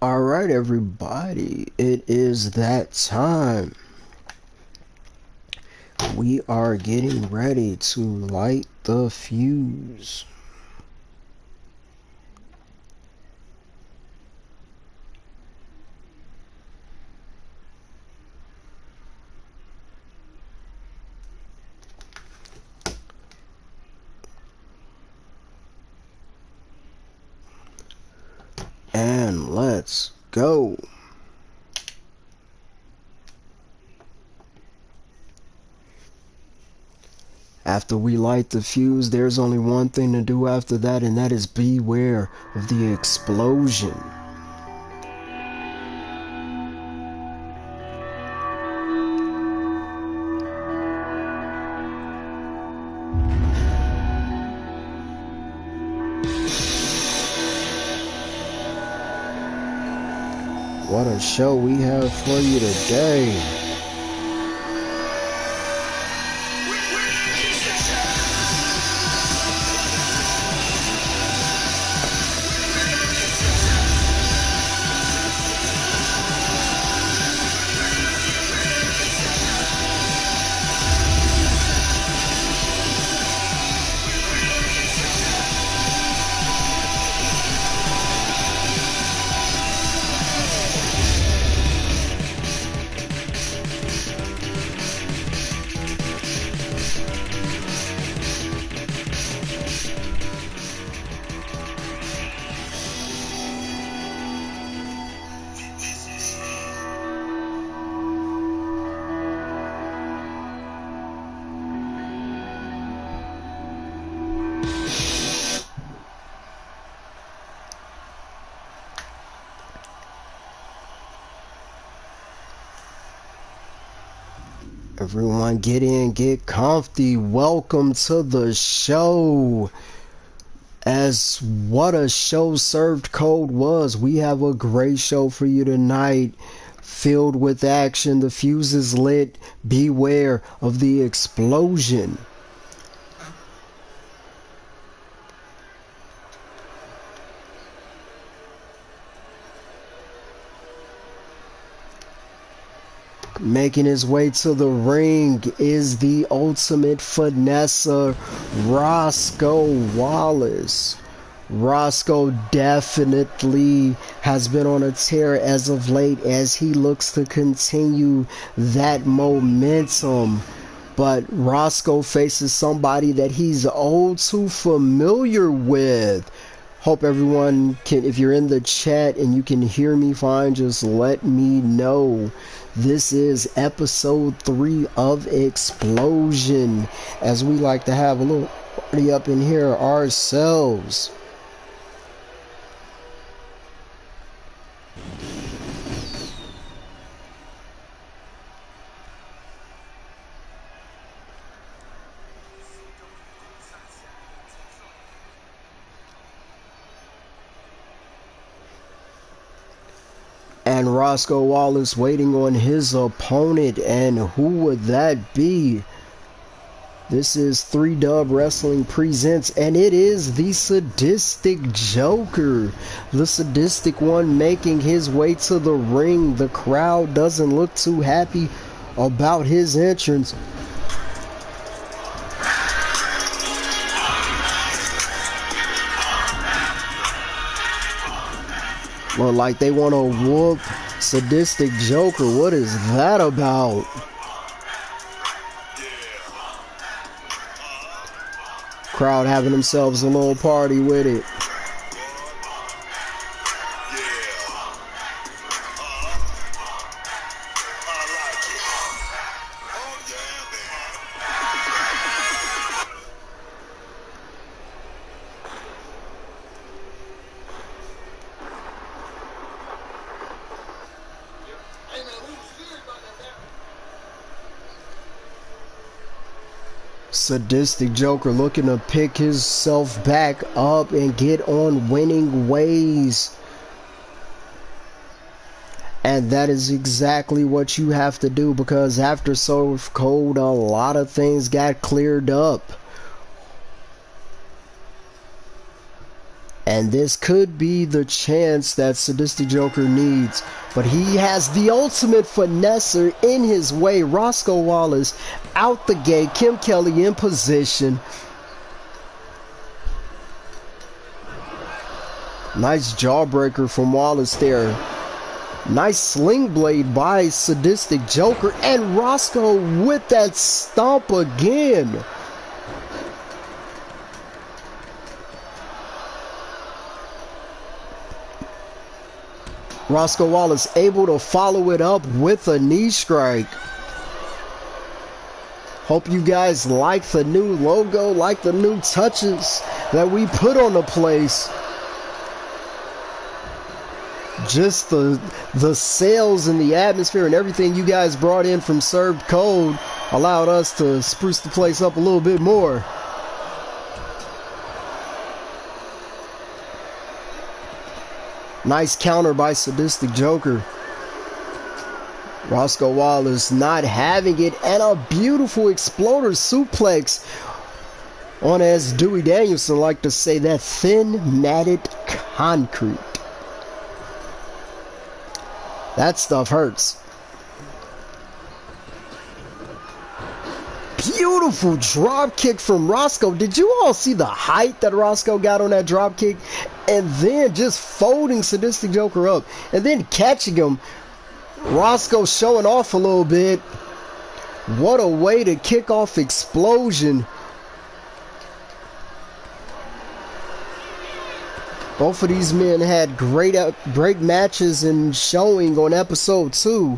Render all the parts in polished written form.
Alright, everybody, it is that time. We are getting ready to light the fuse. And let's go. After we light the fuse, there's only one thing to do after that, and that is beware of the explosion. What a show we have for you today. Everyone get in, get comfy. Welcome to the show. As what a show served cold was, we have a great show for you tonight, filled with action. The fuse is lit. Beware of the explosion. Making his way to the ring is the ultimate finesser, Roscoe Wallace. Roscoe definitely has been on a tear as of late as he looks to continue that momentum. But Roscoe faces somebody that he's all too familiar with. Hope everyone can, if you're in the chat and you can hear me fine, just let me know. This is episode 3 of Xplosion, as we like to have a little party up in here ourselves. And Roscoe Wallace waiting on his opponent, and who would that be? This is 3Dub Wrestling presents, and it is the Sadistic Joker, the sadistic one making his way to the ring. The crowd doesn't look too happy about his entrance. Look like they want to whoop Sadistic Joker. What is that about? Crowd having themselves a little party with it. Sadistic Joker looking to pick himself back up and get on winning ways. And that is exactly what you have to do, because after Serve Cold, a lot of things got cleared up. And this could be the chance that Sadistic Joker needs. But he has the ultimate finesser in his way. Roscoe Wallace out the gate. Kim Kelly in position. Nice jawbreaker from Wallace there. Nice sling blade by Sadistic Joker. And Roscoe with that stomp again. Roscoe Wallace able to follow it up with a knee strike. Hope you guys like the new logo, like the new touches that we put on the place. Just the sales and the atmosphere and everything you guys brought in from Served Code allowed us to spruce the place up a little bit more. Nice counter by Sadistic Joker. Roscoe Wallace not having it, and a beautiful exploder suplex on, as Dewey Danielson like to say, that thin matted concrete. That stuff hurts. Beautiful drop kick from Roscoe. Did you all see the height that Roscoe got on that drop kick? And then just folding Sadistic Joker up and then catching him. Roscoe showing off a little bit. What a way to kick off Xplosion. Both of these men had great matches and showing on episode 2.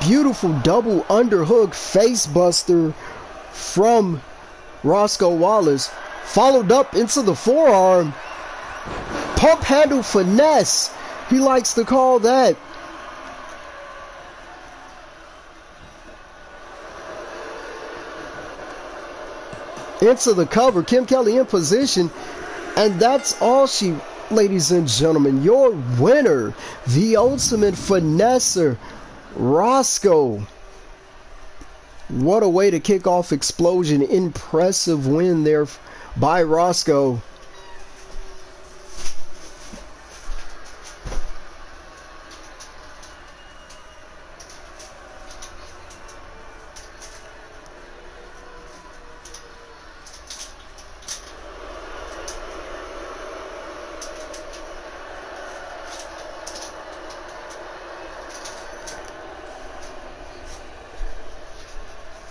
Beautiful double underhook face buster from Roscoe Wallace, followed up into the forearm. Pump handle finesse, he likes to call that. Into the cover, Kim Kelly in position, and that's all she, ladies and gentlemen, your winner, the ultimate finesser, Roscoe. What a way to kick off Xplosion. Impressive win there by Roscoe.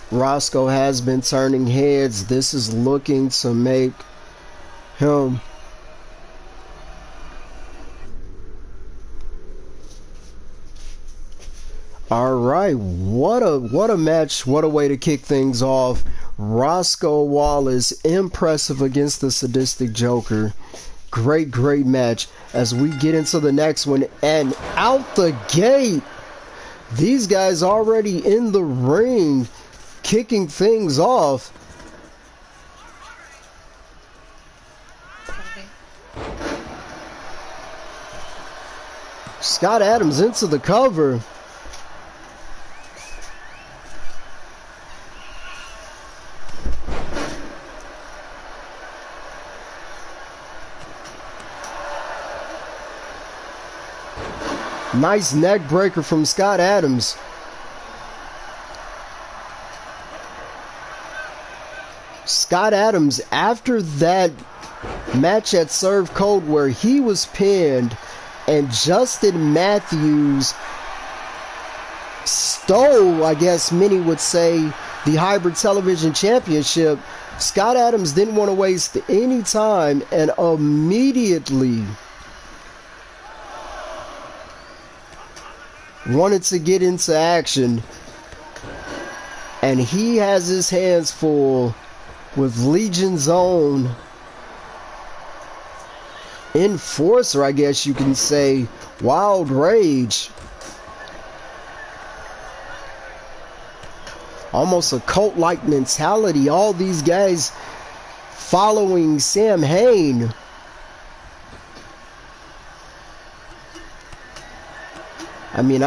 Roscoe has been turning heads. This is looking to make him alright. What a match, what a way to kick things off. Roscoe Wallace impressive against the Sadistic Joker. Great match as we get into the next one, and out the gate these guys already in the ring kicking things off. Scott Adams into the cover. Nice neck breaker from Scott Adams. Scott Adams, after that match at Serve Code where he was pinned and Justin Matthews stole, I guess many would say, the Hybrid Television Championship, Scott Adams didn't want to waste any time and immediately wanted to get into action. And he has his hands full with Legion's own enforcer, I guess you can say, Wild Rage. Almost a cult-like mentality. All these guys following Sam Hain. I mean,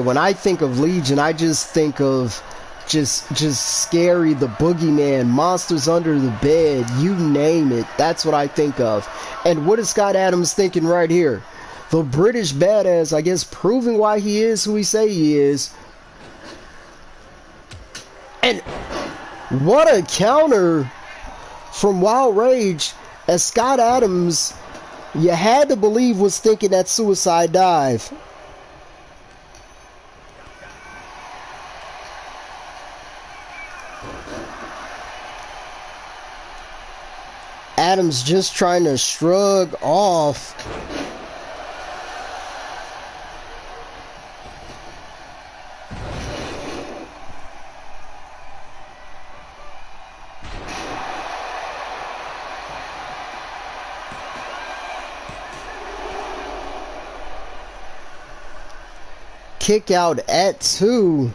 when I think of Legion, I just think of just scary, the boogeyman, monsters under the bed, you name it. That's what I think of. And what is Scott Adams thinking right here? The British badass, I guess, proving why he is who he say he is. And what a counter from Wild Rage, as Scott Adams, you had to believe, was thinking that suicide dive. Adams just trying to shrug off. Kick out at 2.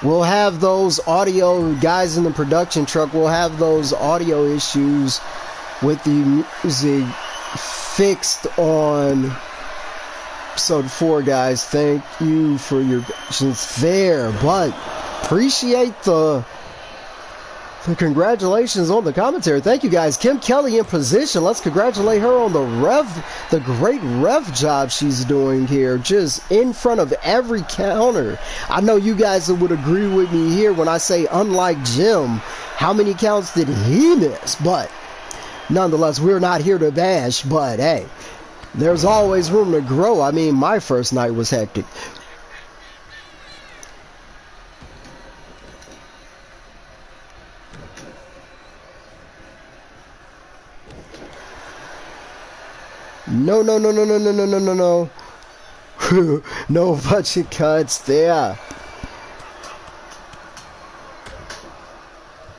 We'll have those audio guys in the production truck. We'll have those audio issues with the music fixed on episode 4, guys. Thank you for your patience there, but appreciate the congratulations on the commentary. Thank you, guys. Kim Kelly in position. Let's congratulate her on the great rev job she's doing here, just in front of every counter. I know you guys would agree with me here when I say, unlike Jim, how many counts did he miss? But nonetheless, we're not here to bash, but hey, there's always room to grow. I mean, my first night was hectic. No. No budget cuts there.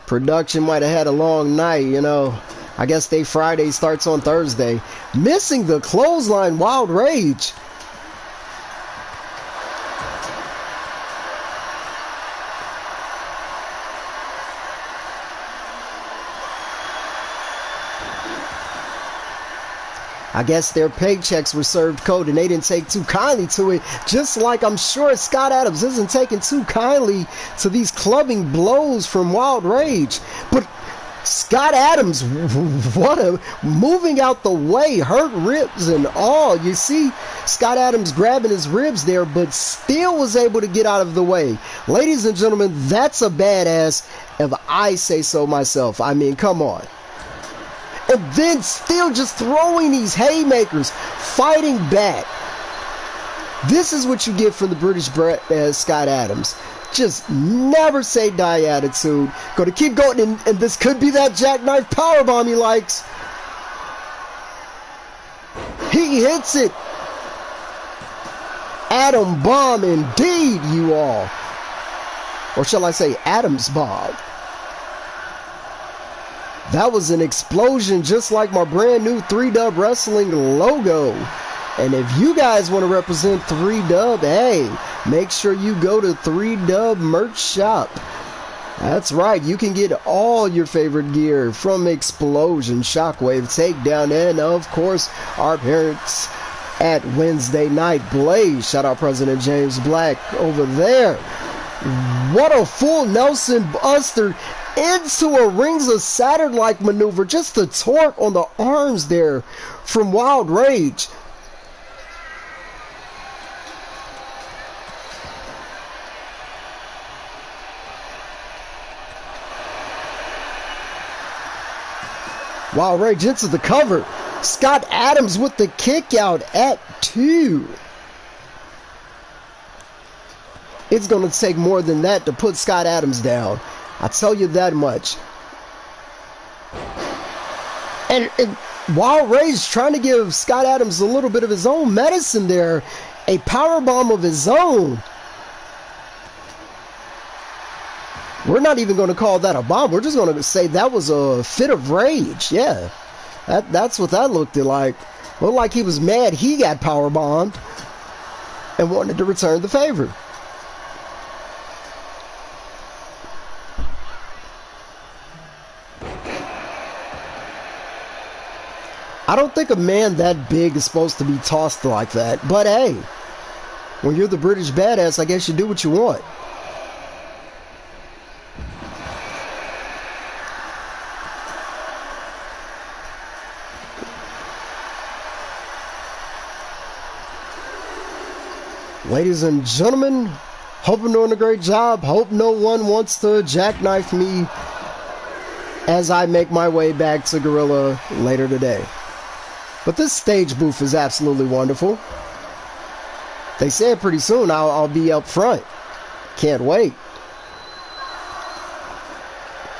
Production might have had a long night, you know. I guess Friday starts on Thursday. Missing the clothesline, Wild Rage. I guess their paychecks were served cold and they didn't take too kindly to it, just like I'm sure Scott Adams isn't taking too kindly to these clubbing blows from Wild Rage. But Scott Adams, moving out the way, hurt ribs and all. You see Scott Adams grabbing his ribs there, but still was able to get out of the way. Ladies and gentlemen, that's a badass if I say so myself. I mean, come on. And then still just throwing these haymakers, fighting back. This is what you get from the British Scott Adams. Just never say die attitude. Going to keep going, and this could be that jackknife powerbomb he likes. He hits it. Atom bomb indeed, you all. Or shall I say Adams bomb. That was an explosion, just like my brand new 3Dub Wrestling logo. And if you guys want to represent 3Dub, hey, make sure you go to 3Dub merch shop. That's right, you can get all your favorite gear from Xplosion, Shockwave, Takedown, and of course, our parents at Wednesday Night Blaze. Shout out President James Black over there. What a full Nelson Buster into a Rings of Saturn-like maneuver. Just the torque on the arms there from Wild Rage. Wild Rage into the cover. Scott Adams with the kick out at 2. It's going to take more than that to put Scott Adams down. I tell you that much. And Wild Rage trying to give Scott Adams a little bit of his own medicine there. A powerbomb of his own. We're not even going to call that a bomb. We're just going to say that was a fit of rage. Yeah, that's what that looked like. Looked like he was mad he got powerbombed and wanted to return the favor. I don't think a man that big is supposed to be tossed like that. But hey, when you're the British Badass, I guess you do what you want. Ladies and gentlemen, hope I'm doing a great job. Hope no one wants to jackknife me as I make my way back to Gorilla later today. But this stage booth is absolutely wonderful. They said pretty soon I'll be up front. Can't wait.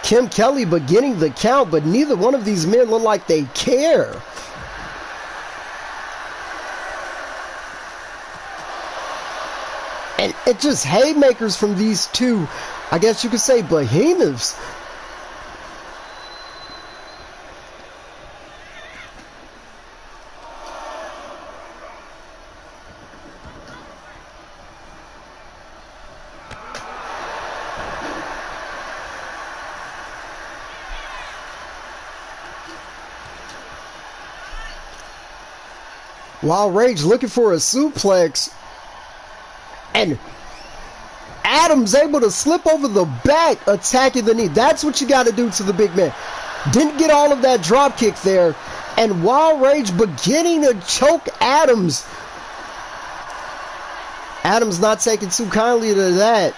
Kim Kelly beginning the count, but neither one of these men look like they care. And it just haymakers from these two, I guess you could say, behemoths. While Rage looking for a suplex, and Adams able to slip over the back, attacking the knee. That's what you got to do to the big man. Didn't get all of that drop kick there. And Wild Rage beginning to choke Adams. Adams not taking too kindly to that.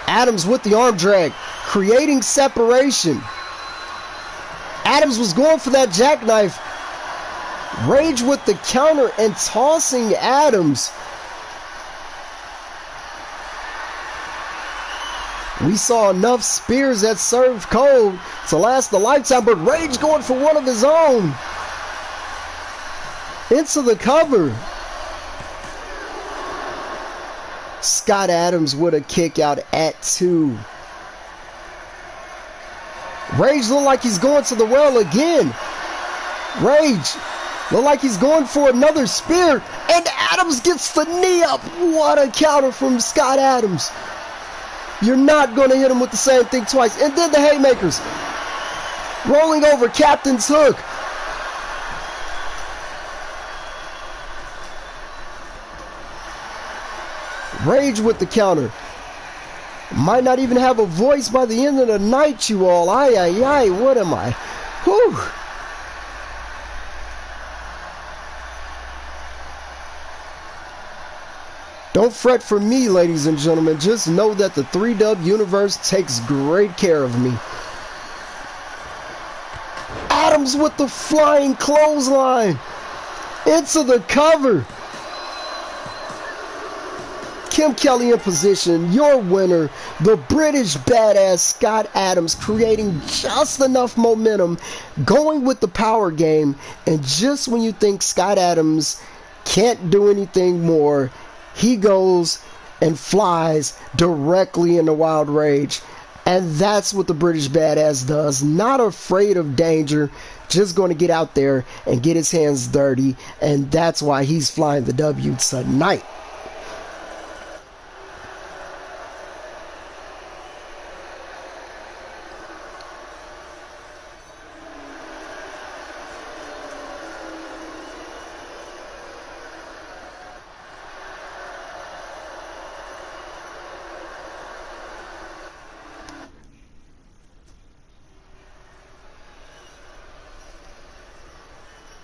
Adams with the arm drag, creating separation. Adams was going for that jackknife. Rage with the counter and tossing Adams. We saw enough spears that served cold to last a lifetime, but Rage going for one of his own. Into the cover. Scott Adams with a kick out at 2. Rage look like he's going to the well again. Rage look like he's going for another spear, and Adams gets the knee up. What a counter from Scott Adams. You're not going to hit him with the same thing twice. And then the haymakers. Rolling over Captain's hook. Rage with the counter. Might not even have a voice by the end of the night, you all. Ay, ay, ay, what am I? Whew. Don't fret for me, ladies and gentlemen. Just know that the 3W universe takes great care of me. Adams with the flying clothesline. Into the cover. Kim Kelly in position, your winner, the British Badass Scott Adams, creating just enough momentum, going with the power game, and just when you think Scott Adams can't do anything more, he goes and flies directly into Wild Rage. And that's what the British Badass does. Not afraid of danger, just going to get out there and get his hands dirty, and that's why he's flying the W tonight.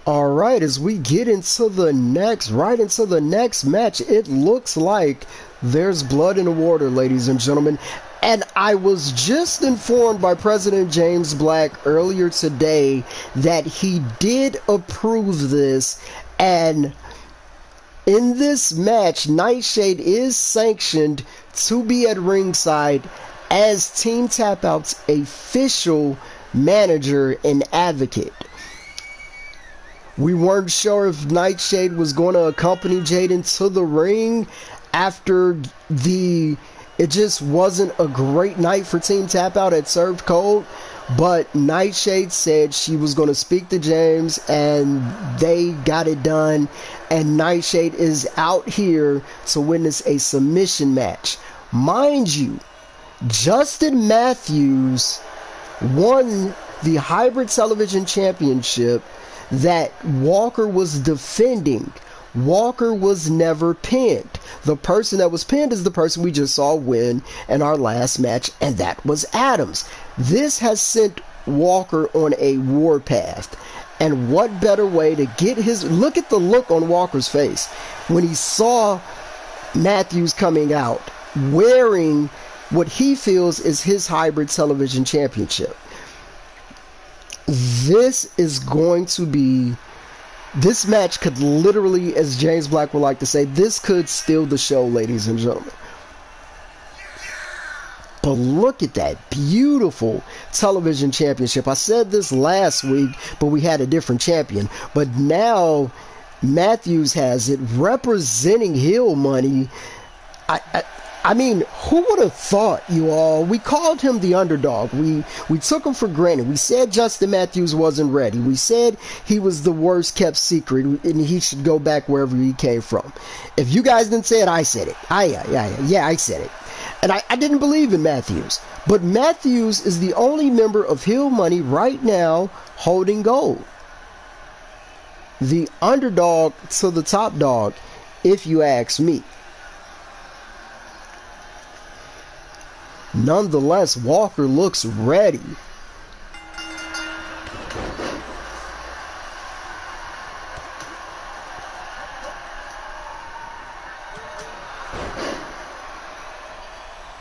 Alright, as we get into the next match, it looks like there's blood in the water, ladies and gentlemen. And I was just informed by President James Black earlier today that he did approve this, and in this match, Nightshade is sanctioned to be at ringside as Team Tap Out's official manager and advocate. We weren't sure if Nightshade was going to accompany Jaden to the ring after it just wasn't a great night for Team Tap Out at Served Cold, but Nightshade said she was going to speak to James, and they got it done, and Nightshade is out here to witness a submission match. Mind you, Justin Matthews won the hybrid television championship that Walker was defending. Walker was never pinned. The person that was pinned is the person we just saw win in our last match, and that was Adams. This has sent Walker on a warpath. And what better way to get his... Look at the look on Walker's face when he saw Matthews coming out wearing what he feels is his hybrid television championship. This is going to be... This match could literally, as James Black would like to say, this could steal the show, ladies and gentlemen. But look at that beautiful television championship. I said this last week, but we had a different champion. But now Matthews has it, representing heel money. I mean, who would have thought, you all? We called him the underdog. We took him for granted. We said Justin Matthews wasn't ready. We said he was the worst kept secret and he should go back wherever he came from. If you guys didn't say it, I said it. I said it. And I didn't believe in Matthews. But Matthews is the only member of Heel Money right now holding gold. The underdog to the top dog, if you ask me. Nonetheless, Walker looks ready.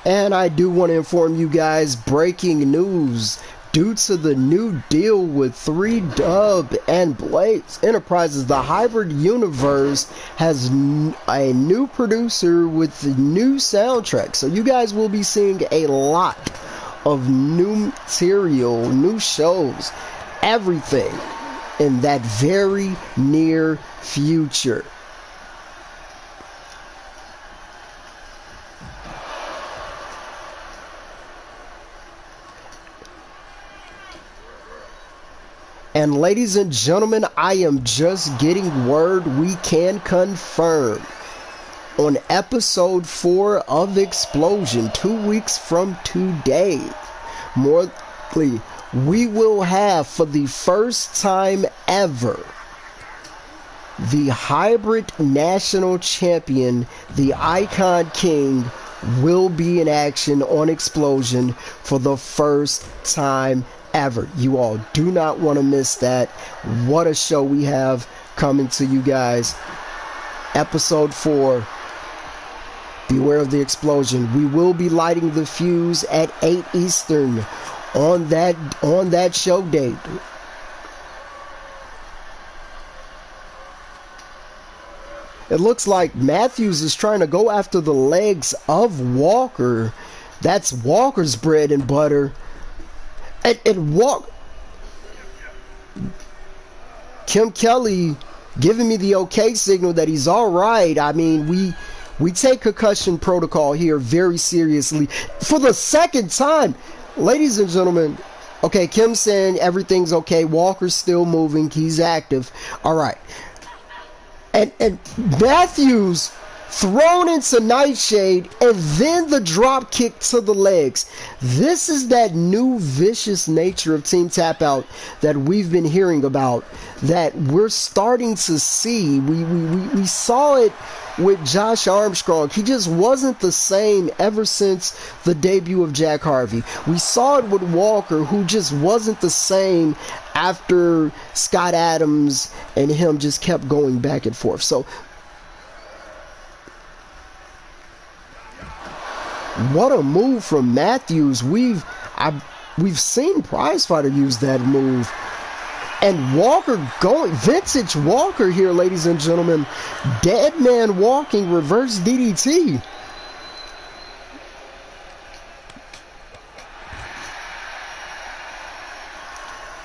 And I do want to inform you guys, breaking news. Due to the new deal with 3Dub and Blaze Enterprises, the hybrid universe has a new producer with new soundtrack. So you guys will be seeing a lot of new material, new shows, everything in that very near future. And ladies and gentlemen, I am just getting word we can confirm on episode 4 of Xplosion, 2 weeks from today, more likely, we will have, for the first time ever, the hybrid national champion, the Icon King, will be in action on Xplosion for the first time ever. You all do not want to miss that. What a show we have coming to you guys. Episode 4. Beware of the explosion. We will be lighting the fuse at 8 Eastern on that show date. It looks like Matthews is trying to go after the legs of Walker. That's Walker's bread and butter. And Kim Kelly giving me the okay signal that he's all right. I mean, we take concussion protocol here very seriously for the second time, ladies and gentlemen. Okay, Kim saying everything's okay. Walker's still moving. He's active. All right. And Matthews thrown into Nightshade, and then the drop kick to the legs. This is that new vicious nature of Team Tap Out that we've been hearing about, that we're starting to see. We saw it with Josh Armstrong. He just wasn't the same ever since the debut of Jack Harvey. We saw it with Walker, who just wasn't the same after Scott Adams and him just kept going back and forth. So what a move from Matthews. We've seen Prizefighter use that move. And Walker going, vintage Walker here, ladies and gentlemen. Dead man walking, reverse DDT.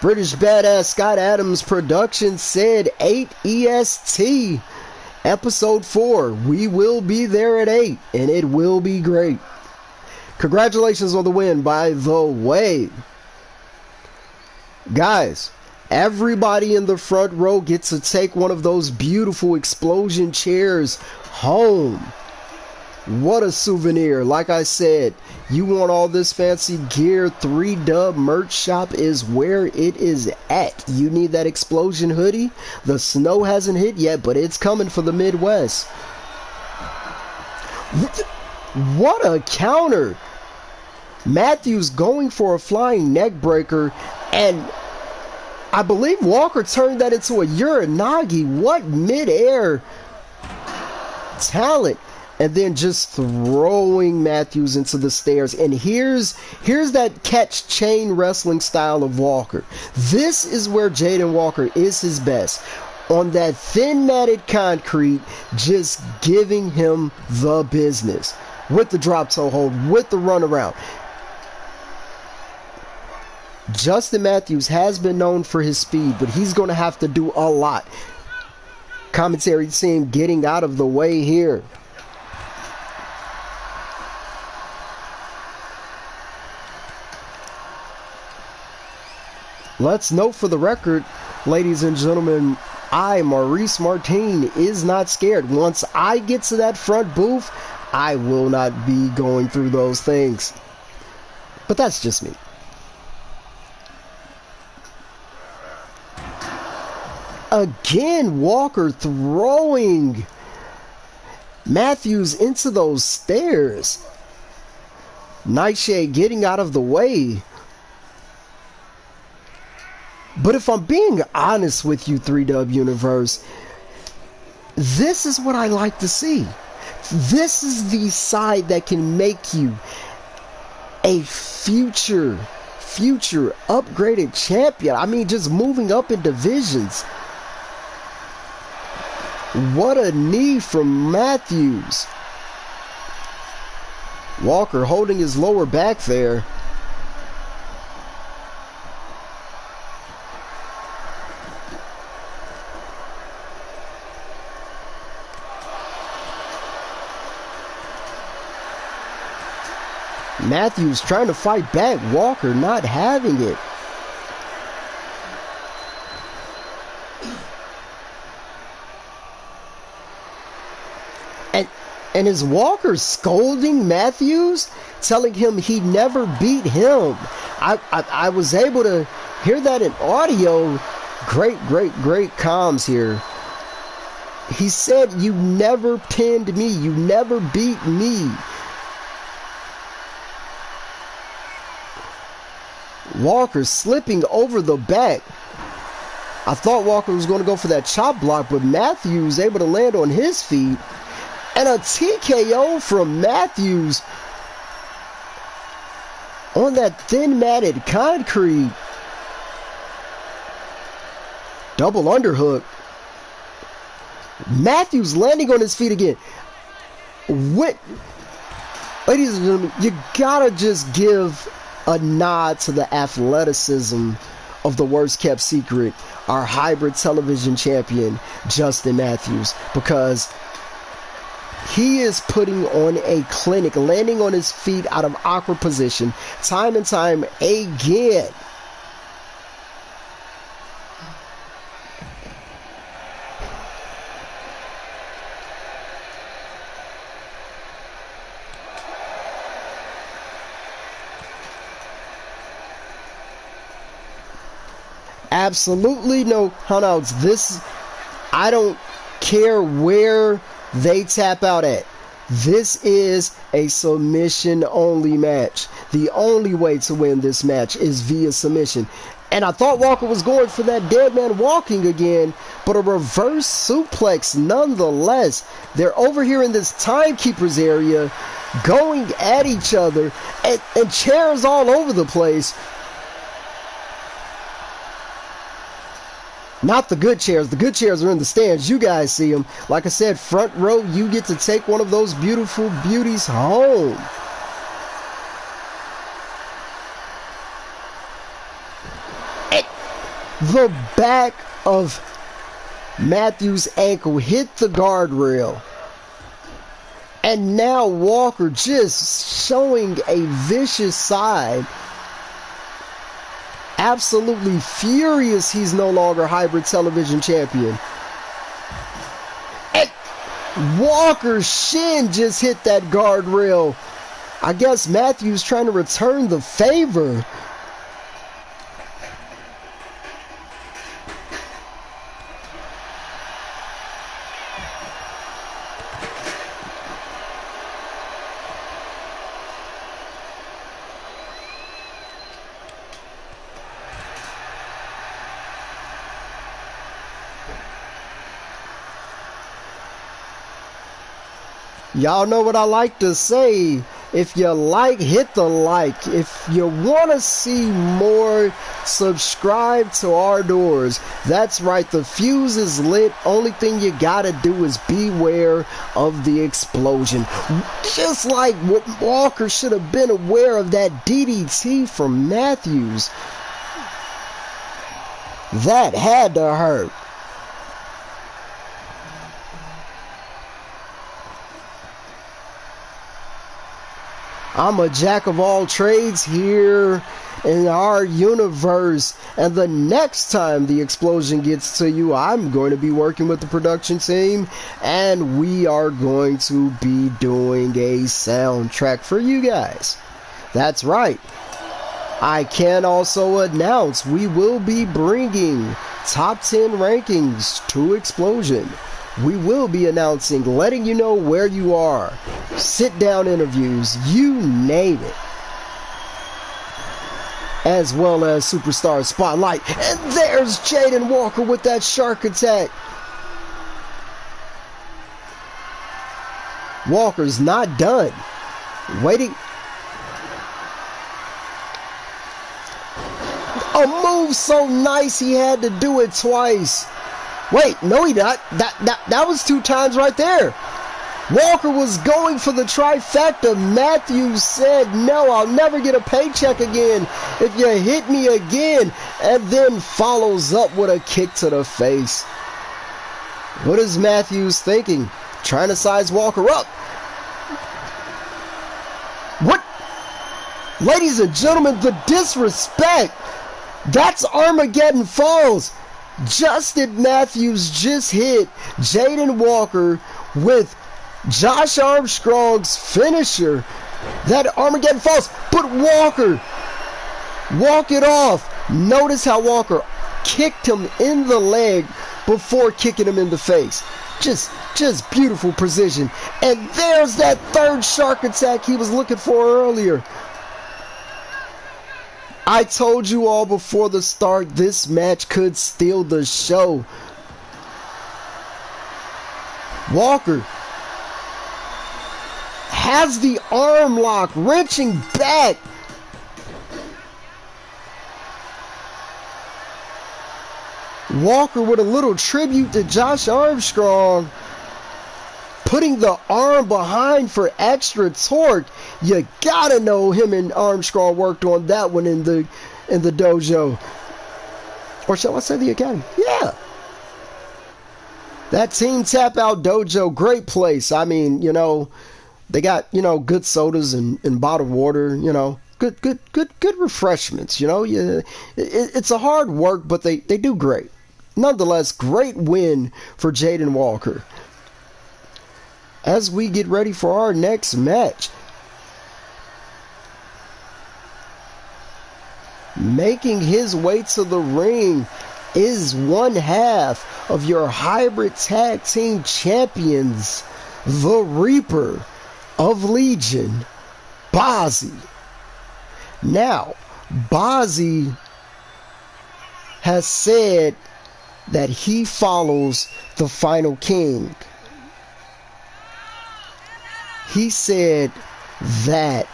British Badass Scott Adams production said 8 EST. Episode 4. We will be there at 8, and it will be great. Congratulations on the win, by the way. Guys, everybody in the front row gets to take one of those beautiful Xplosion chairs home. What a souvenir. Like I said, you want all this fancy gear, 3Dub merch shop is where it is at. You need that Xplosion hoodie. The snow hasn't hit yet, but it's coming for the Midwest. What a counter. Matthews going for a flying neck breaker, and I believe Walker turned that into a Uranagi. What midair talent. And then just throwing Matthews into the stairs. And here's that catch chain wrestling style of Walker. This is where Jaden Walker is his best. On that thin matted concrete, just giving him the business. With the drop toe hold, with the runaround. Justin Matthews has been known for his speed, but he's going to have to do a lot. Commentary team getting out of the way here. Let's note for the record, ladies and gentlemen, Maurice Martin, is not scared. Once I get to that front booth, I will not be going through those things. But that's just me. Again, Walker throwing Matthews into those stairs. Nightshade getting out of the way. But if I'm being honest with you, 3Dub Universe, this is what I like to see. This is the side that can make you a future upgraded champion. I mean, just moving up in divisions. What a knee from Matthews. Walker holding his lower back there. Matthews trying to fight back. Walker not having it. And is Walker scolding Matthews, telling him he never beat him? I was able to hear that in audio. Great comms here. He said, "You never pinned me. You never beat me." Walker slipping over the back. I thought Walker was going to go for that chop block, but Matthews able to land on his feet. And a TKO from Matthews on that thin matted concrete. Double underhook. Matthews landing on his feet again. Ladies and gentlemen, you gotta just give a nod to the athleticism of the worst kept secret, our hybrid television champion, Justin Matthews, because he is putting on a clinic, landing on his feet out of awkward position, time and time again. Absolutely no countouts. I don't care where they tap out at. This is a submission only match. The only way to win this match is via submission. And I thought Walker was going for that dead man walking again, but a reverse suplex nonetheless. They're over here in this timekeepers area going at each other, and chairs all over the place. Not the good chairs. The good chairs are in the stands. You guys see them. Like I said, front row, you get to take one of those beautiful beauties home. And the back of Matthews' ankle hit the guardrail. And now Walker just showing a vicious side. Absolutely furious he's no longer hybrid television champion. And Walker's shin just hit that guardrail. I guess Matthews trying to return the favor. Y'all know what I like to say. If you like, hit the like. If you want to see more, subscribe to our doors. That's right, the fuse is lit. Only thing you gotta do is beware of the explosion. Just like what Walker should have been aware of that DDT from Matthews. That had to hurt. I'm a jack of all trades here in our universe, and the next time the explosion gets to you, I'm going to be working with the production team, and we are going to be doing a soundtrack for you guys. That's right. I can also announce we will be bringing top 10 rankings to Xplosion. We will be announcing, letting you know where you are, sit down interviews, you name it, as well as Superstar Spotlight. And there's Jaden Walker with that shark attack. Walker's not done. Waiting. A move so nice he had to do it twice. Wait, no he not. That was 2 times right there. Walker was going for the trifecta. Matthews said, no, I'll never get a paycheck again if you hit me again. And then follows up with a kick to the face. What is Matthews thinking? Trying to size Walker up. What? Ladies and gentlemen, the disrespect. That's Armageddon Falls. Justin Matthews just hit Jaden Walker with Josh Armstrong's finisher. That Armageddon Falls. But Walker, walk it off. Notice how Walker kicked him in the leg before kicking him in the face. Just beautiful precision. And there's that third shark attack he was looking for earlier. I told you all before the start, this match could steal the show. Walker has the arm lock, wrenching back. Walker with a little tribute to Josh Armstrong, putting the arm behind for extra torque. You gotta know him and Armstrong worked on that one in the dojo, or shall I say the academy? Yeah, that Team Tap Out Dojo, great place. I mean, you know, they got, you know, good sodas and bottled water. You know, good refreshments. You know, it's a hard work, but they do great. Nonetheless, great win for Jaden Walker. As we get ready for our next match, making his way to the ring is one half of your hybrid tag team champions, the Reaper of Legion, Bozzy. Now, Bozzy has said that he follows the Final King. He said that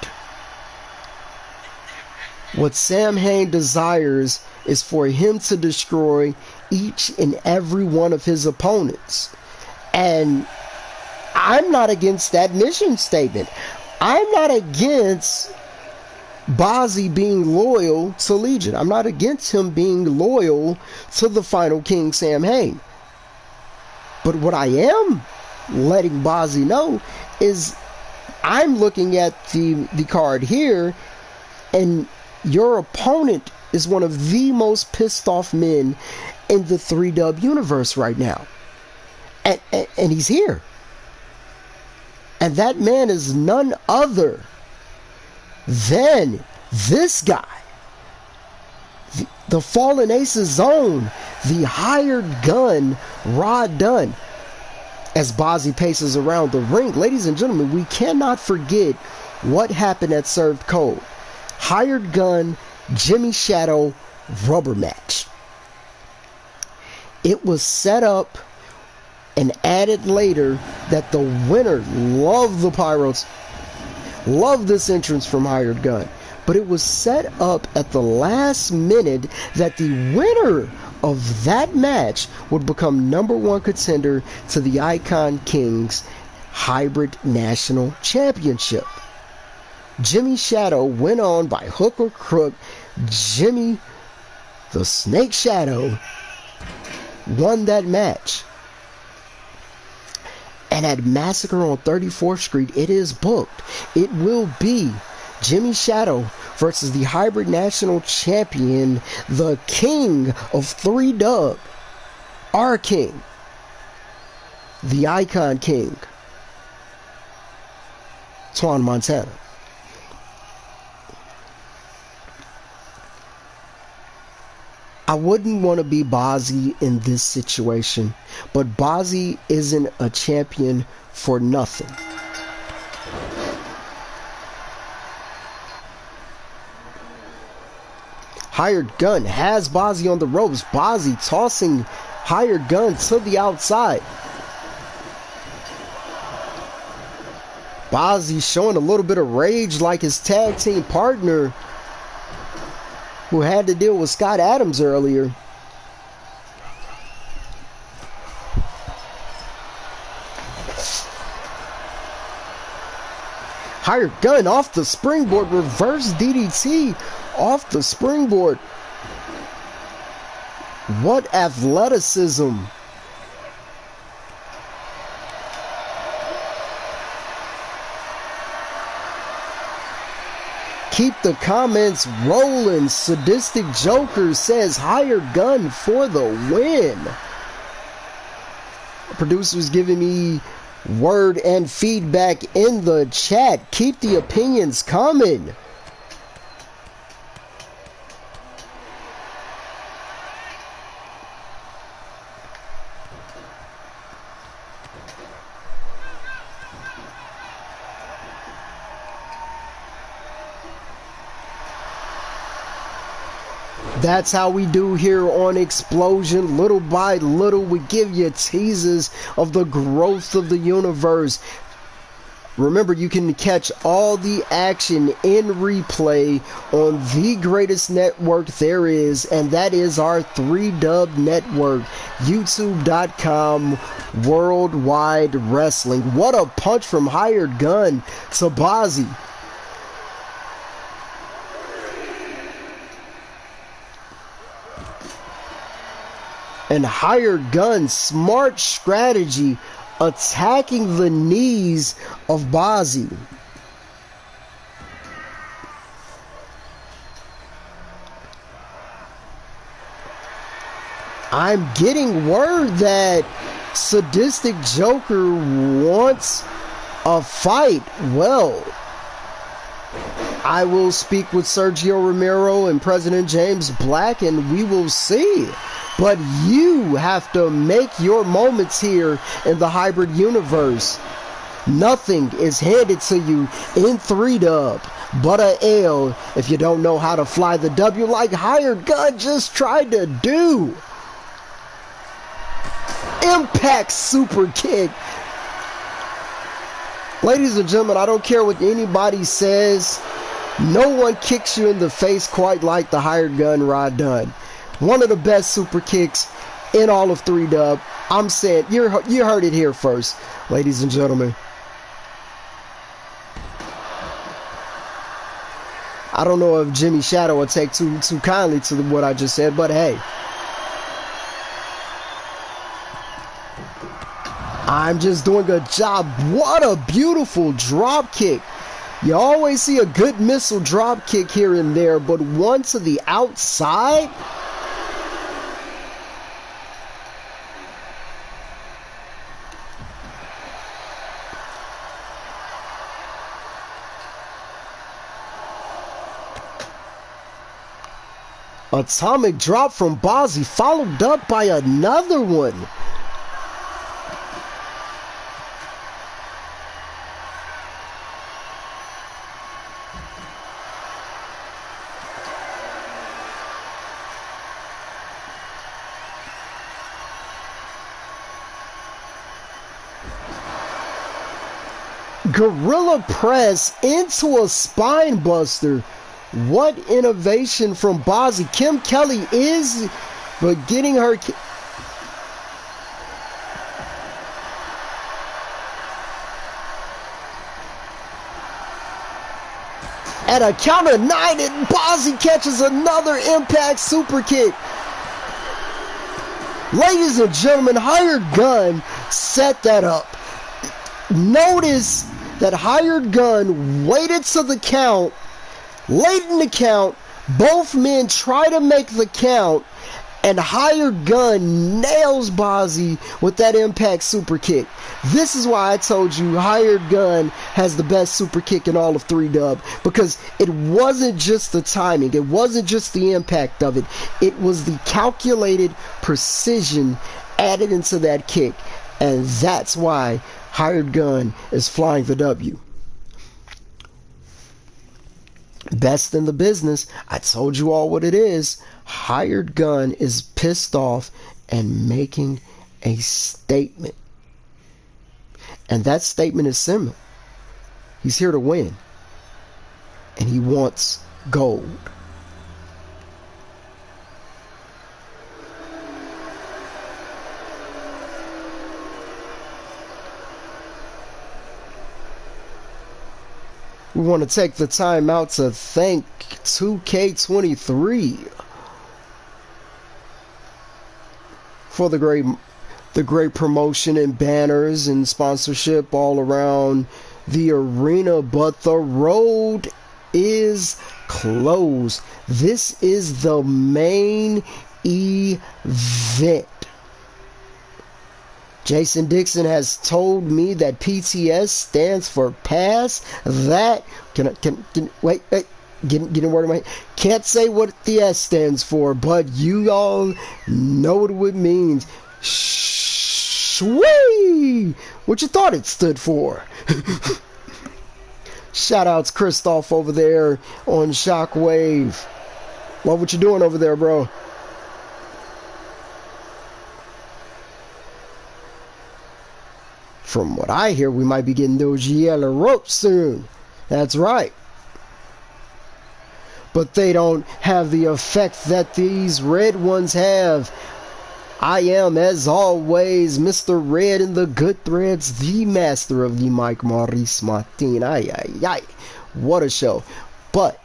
what Sam Hain desires is for him to destroy each and every one of his opponents. And I'm not against that mission statement. I'm not against Bozzy being loyal to Legion. I'm not against him being loyal to the Final King, Sam Hain. But what I am letting Bozzy know is I'm looking at the card here, and your opponent is one of the most pissed off men in the 3-Dub universe right now. And he's here. And that man is none other than this guy. The Fallen Aces own, the hired gun, Rod Dunn. As Bozzy paces around the ring, ladies and gentlemen, we cannot forget what happened at Served Cold. Hired gun, Jimmy Shadow, rubber match. It was set up and added later that the winner, loved the Pyros, loved this entrance from Hired Gun, but it was set up at the last minute that the winner of that match would become #1 contender to the Icon Kings Hybrid National Championship. Jimmy Shadow went on by hook or crook. Jimmy the Snake Shadow won that match. And at Massacre on 34th Street, it is booked. It will be Jimmy Shadow versus the Hybrid National Champion, the King of 3-Dub, our King, the Icon King, Twan Montana. I wouldn't want to be Bozzy in this situation, but Bozzy isn't a champion for nothing. Hired Gun has Bozzy on the ropes. Bozzy tossing Hired Gun to the outside. Bozzy showing a little bit of rage like his tag team partner who had to deal with Scott Adams earlier. Hired Gun off the springboard, reverse DDT off the springboard. What athleticism. Keep the comments rolling. Sadistic Joker says Hired Gun for the win. Producers giving me word and feedback in the chat. Keep the opinions coming. That's how we do here on Xplosion. Little by little, we give you teases of the growth of the universe. Remember, you can catch all the action in replay on the greatest network there is, and that is our 3-Dub network, youtube.com Worldwide Wrestling. What a punch from Hired Gun to Bozzy. And Hired Gun, smart strategy, attacking the knees of Bozzy. I'm getting word that Sadistic Joker wants a fight. Well, I will speak with Sergio Romero and President James Black and we will see. But you have to make your moments here in the hybrid universe. Nothing is handed to you in 3-Dub but a L if you don't know how to fly the W like Hired Gun just tried to do. Impact super kick. Ladies and gentlemen, I don't care what anybody says. No one kicks you in the face quite like the Hired Gun Rod Dunn. One of the best super kicks in all of 3-Dub. I'm saying, you heard it here first, ladies and gentlemen. I don't know if Jimmy Shadow will take too kindly to what I just said, but hey. I'm just doing a job. What a beautiful drop kick. You always see a good missile drop kick here and there, but one to the outside? Atomic drop from Bozzy, followed up by another one. Gorilla press into a spine buster. What innovation from Bozzy. Kim Kelly is, but getting her... At a count of 9, and Bozzy catches another impact super kick. Ladies and gentlemen, Hired Gun set that up. Notice that Hired Gun waited to the count. Late in the count, both men try to make the count, and Hired Gun nails Bozzy with that impact super kick. This is why I told you Hired Gun has the best super kick in all of 3-Dub, because it wasn't just the timing, it wasn't just the impact of it, it was the calculated precision added into that kick, and that's why Hired Gun is flying the W. Best in the business. I told you all what it is. Hired Gun is pissed off and making a statement. And that statement is simple. He's here to win. And he wants gold. We want to take the time out to thank 2K23 for the great promotion and banners and sponsorship all around the arena, but the road is closed. This is the main event. Jason Dixon has told me that PTS stands for pass that. Wait, getting a word in my head. Can't say what the S stands for, but you all know what it means. Shwee! What you thought it stood for? Shout outs Christoph over there on Shockwave. Love what you're doing over there, bro. From what I hear, we might be getting those yellow ropes soon. That's right. But they don't have the effect that these red ones have. I am, as always, Mr. Red in the good threads, the master of the Mike Maurice Martin. Ay, ay, ay. What a show. But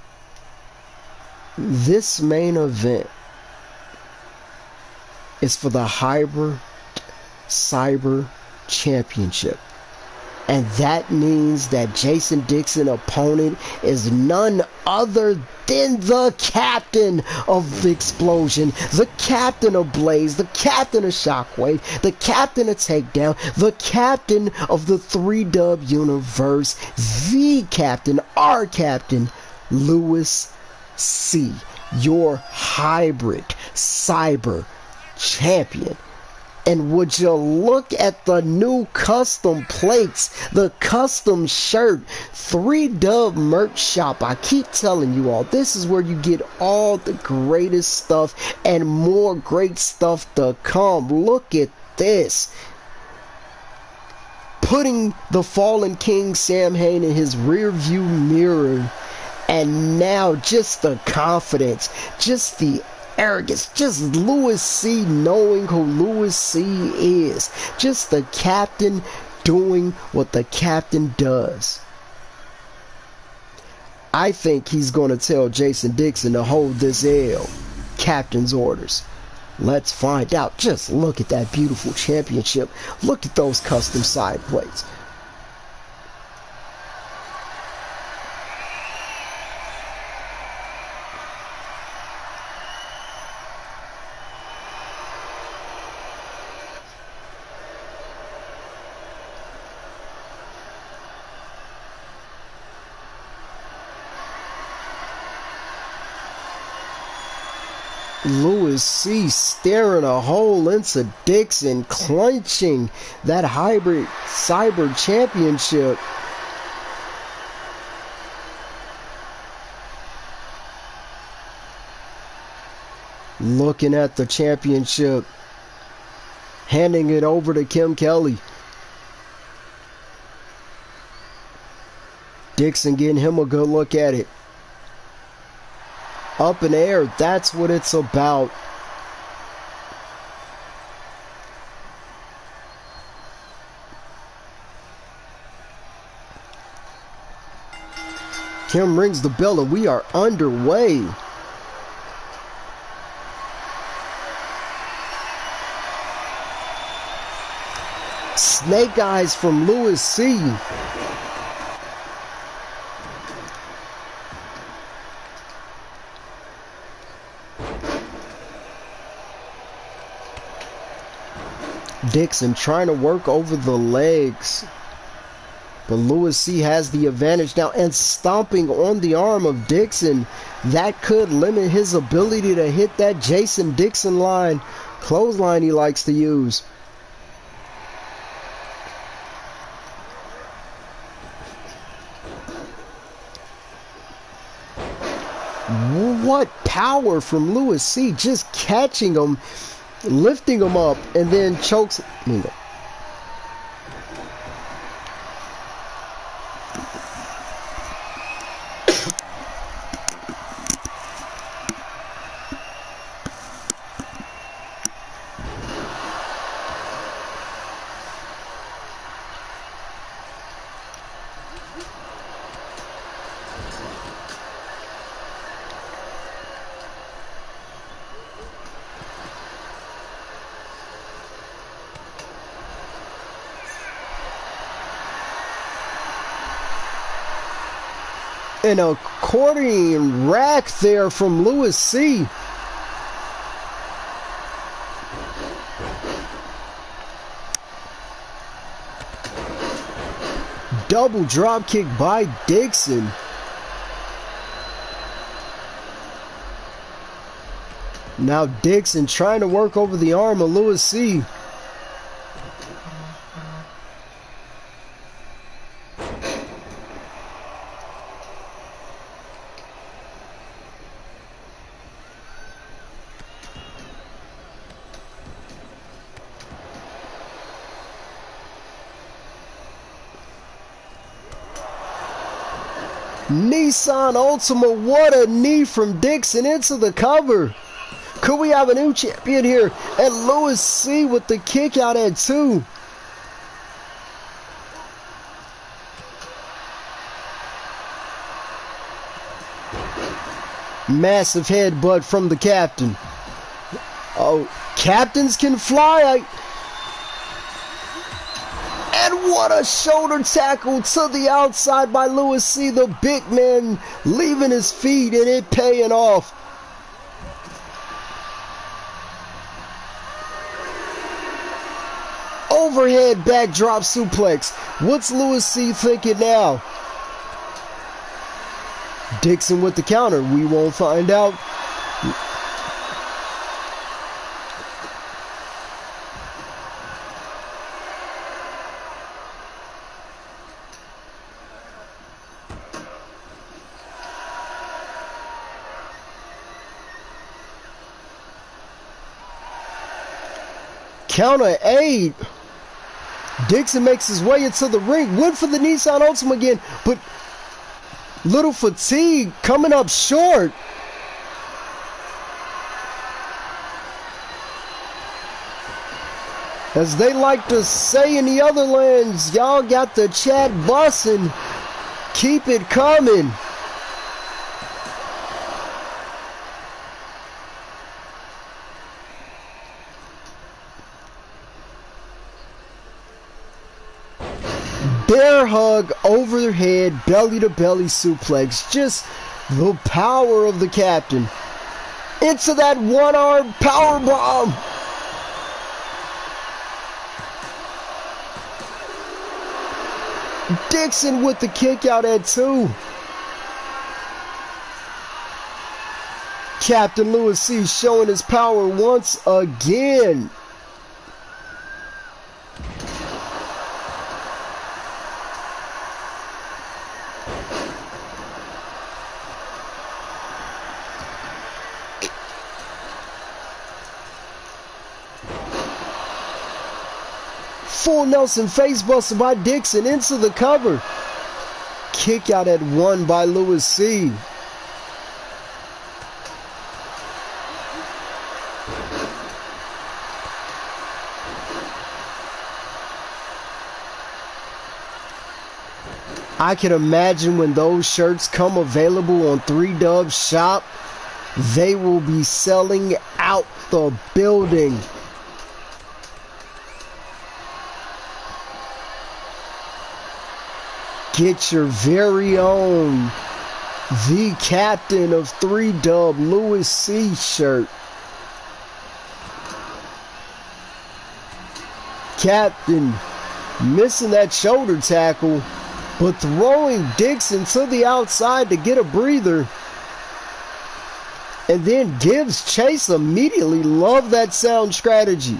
this main event is for the Hybrid Cyber Championship, and that means that Jason Dixon opponent is none other than the captain of Xplosion, the captain of Blaze, the captain of Shockwave, the captain of Takedown, the captain of the 3-Dub universe, the captain, our captain, Lewis C, your Hybrid Cyber Champion. And would you look at the new custom plates, the custom shirt, 3-Dub merch shop. I keep telling you all, this is where you get all the greatest stuff and more great stuff to come. Look at this. Putting the fallen King Sam Hain in his rear view mirror. And now just the confidence, just the arrogance, just Lewis C knowing who Lewis C is, just the captain doing what the captain does. I think he's going to tell Jason Dixon to hold this L. Captain's orders. Let's find out. Just look at that beautiful championship. Look at those custom side plates. Lewis C staring a hole into Dixon, clinching that hybrid cyber championship. Looking at the championship, handing it over to Kim Kelly. Dixon getting him a good look at it. Up in the air, that's what it's about. Kim rings the bell and we are underway. Snake eyes from Lewis C. Dixon trying to work over the legs. But Lewis C has the advantage now, and stomping on the arm of Dixon. That could limit his ability to hit that Jason Dixon line. Clothesline he likes to use. What power from Lewis C, just catching him, lifting him up, and then chokes. An accordion rack there from Lewis C. Double drop kick by Dixon. Now Dixon trying to work over the arm of Lewis C. Nissan Ultima, what a knee from Dixon into the cover. Could we have a new champion here? And Lewis C with the kick out at 2. Massive headbutt from the captain. Oh, captains can fly. And what a shoulder tackle to the outside by Lewis C. The big man leaving his feet and it paying off. Overhead backdrop suplex. What's Lewis C thinking now? Dixon with the counter. We won't find out. Counter 8. Dixon makes his way into the ring. Went for the Nissan Ultima again, but little fatigue coming up short. As they like to say in the other lands, y'all got the chat bussin'. Keep it coming. Bear hug, over their head, belly to belly suplex. Just the power of the captain. Into that one arm power bomb. Dixon with the kick out at 2. Captain Lewis C showing his power once again. Full Nelson face buster by Dixon into the cover. Kick out at 1 by Lewis C. I can imagine when those shirts come available on 3Dub Shop, they will be selling out the building. Get your very own The Captain of 3Dub Lewis C shirt. Captain missing that shoulder tackle, but throwing Dixon to the outside to get a breather. And then gives chase immediately. Love that sound strategy.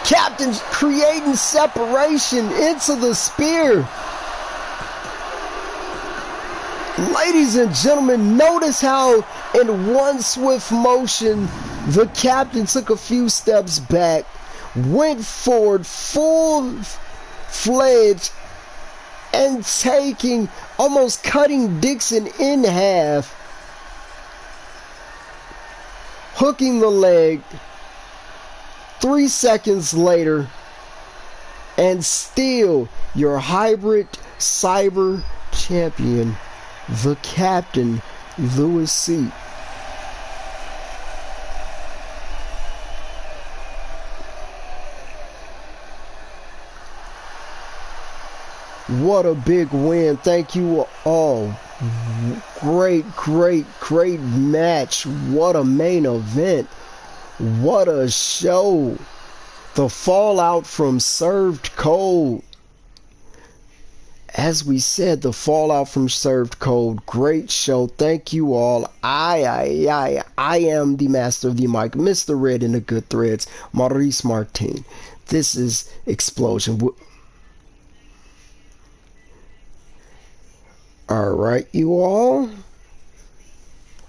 Captain's creating separation into the spear. Ladies and gentlemen, notice how in one swift motion, the Captain took a few steps back, went forward full-fledged, and almost cutting Dixon in half, hooking the leg. 3 seconds later, and still your hybrid cyber champion, the Captain Lewis C. What a big win. Thank you all. Great match. What a main event. What a show. The fallout from Served Cold. As we said, the fallout from Served Cold. Great show. Thank you all. I am the master of the mic, Mr. Red in the good threads, Maurice Martin. This is Xplosion. Alright, you all.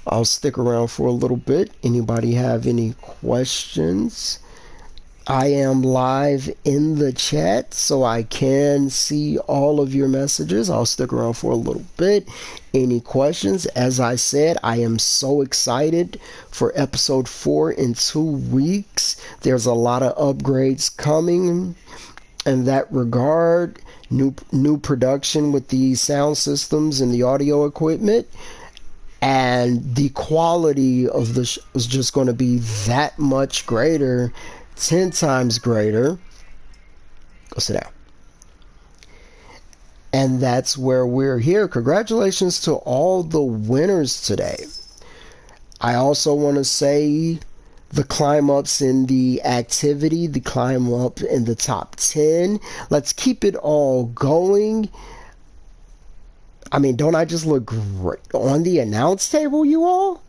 I'll stick around for a little bit. Anybody have any questions? I am live in the chat, so I can see all of your messages. I'll stick around for a little bit. Any questions? As I said, I am so excited for episode 4 in 2 weeks. There's a lot of upgrades coming in that regard. New production with the sound systems and the audio equipment. And the quality of the show is just going to be that much greater, 10 times greater. Go sit down. And that's where we're here. Congratulations to all the winners today. I also want to say the climb ups in the activity, the climb up in the top 10. Let's keep it all going. I mean, don't I just look great on the announce table, you all?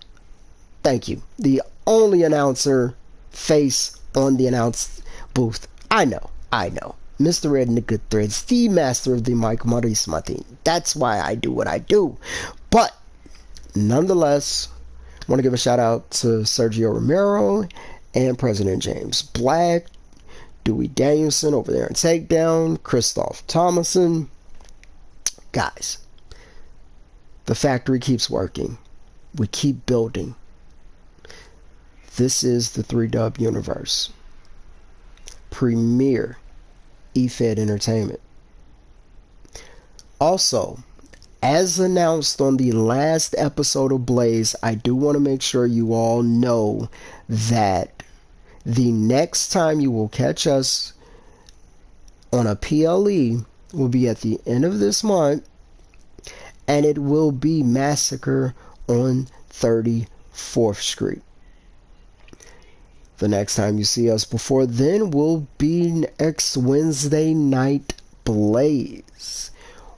Thank you. The only announcer face on the announce booth. I know. Mr. Red in the good threads, the master of the mic, Maurice Martin. That's why I do what I do. But, nonetheless, I want to give a shout out to Sergio Romero and President James Black, Dewey Danielson over there in Takedown, Christoph Thomason. Guys, the factory keeps working. We keep building. This is the 3Dub universe. Premier eFed Entertainment. Also, as announced on the last episode of Blaze, I do want to make sure you all know that the next time you will catch us on a PLE will be at the end of this month, and it will be Massacre on 34th Street. The next time you see us before then will be next Wednesday night Blaze,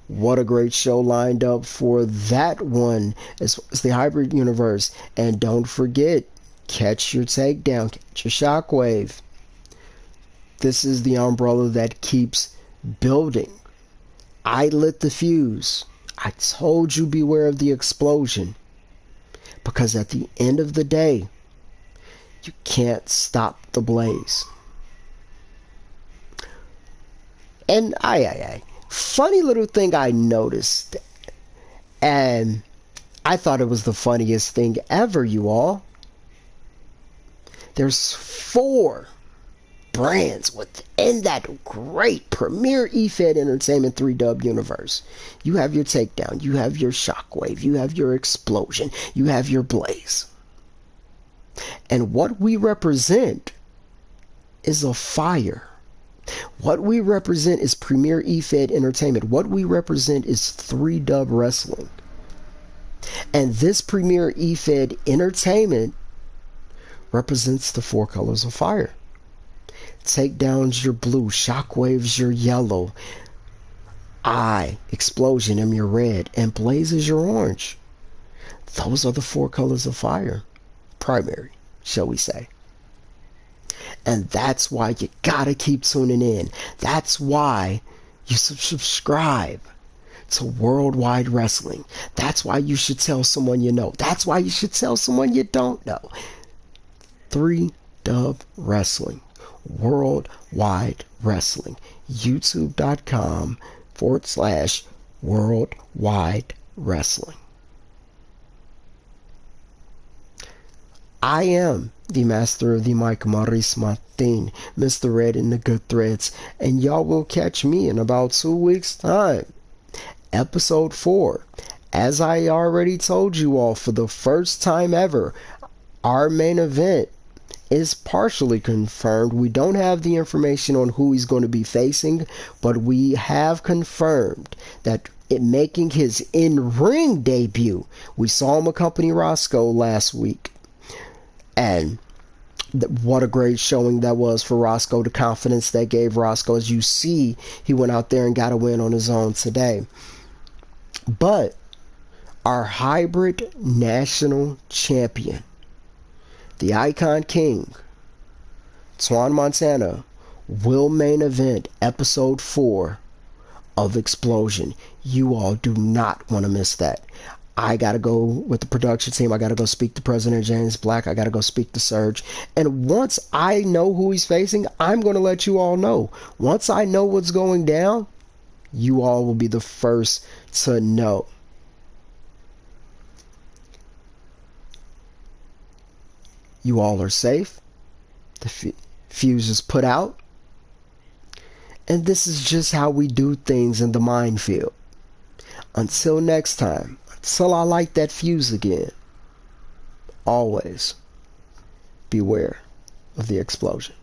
What a great show lined up for that one as the hybrid universe. And don't forget, catch your takedown, catch your shockwave. This is the umbrella that keeps building. I lit the fuse. I told you beware of the explosion. Because at the end of the day, you can't stop the blaze. And funny little thing I noticed, and I thought it was the funniest thing ever, you all. There's 4 brands within that great premier eFed Entertainment 3-dub universe. You have your takedown, you have your shockwave, you have your explosion, you have your blaze. And what we represent is a fire. What we represent is premier eFed Entertainment. What we represent is 3-dub wrestling. And this premier eFed Entertainment represents the 4 colors of fire. Takedown's your blue, shockwave's your yellow, explosion am your red, and blaze is your orange. Those are the 4 colors of fire. Primary, shall we say. And that's why you gotta keep tuning in. That's why you subscribe to Worldwide Wrestling. That's why you should tell someone you know. That's why you should tell someone you don't know. 3-dub wrestling. Worldwide Wrestling. YouTube.com/Worldwide Wrestling. I am the master of the mic, Maurice Martin, Mr. Red in the Good Threads, and y'all will catch me in about 2 weeks' time. Episode 4. As I already told you all, for the first time ever, our main event is partially confirmed. We don't have the information on who he's going to be facing, but we have confirmed that making his in-ring debut, we saw him accompany Roscoe last week. And what a great showing that was for Roscoe, the confidence that gave Roscoe. As you see, he went out there and got a win on his own today. But our hybrid national champion, the Icon King, Twan Montana, will main event episode 4 of Xplosion. You all do not want to miss that. I gotta go with the production team. I gotta go speak to President James Black. I gotta go speak to Surge. And once I know who he's facing, I'm gonna let you all know. Once I know what's going down, you all will be the first to know. You all are safe. The fuse is put out. And this is just how we do things in the minefield. Until next time, until I light that fuse again, always beware of the explosion.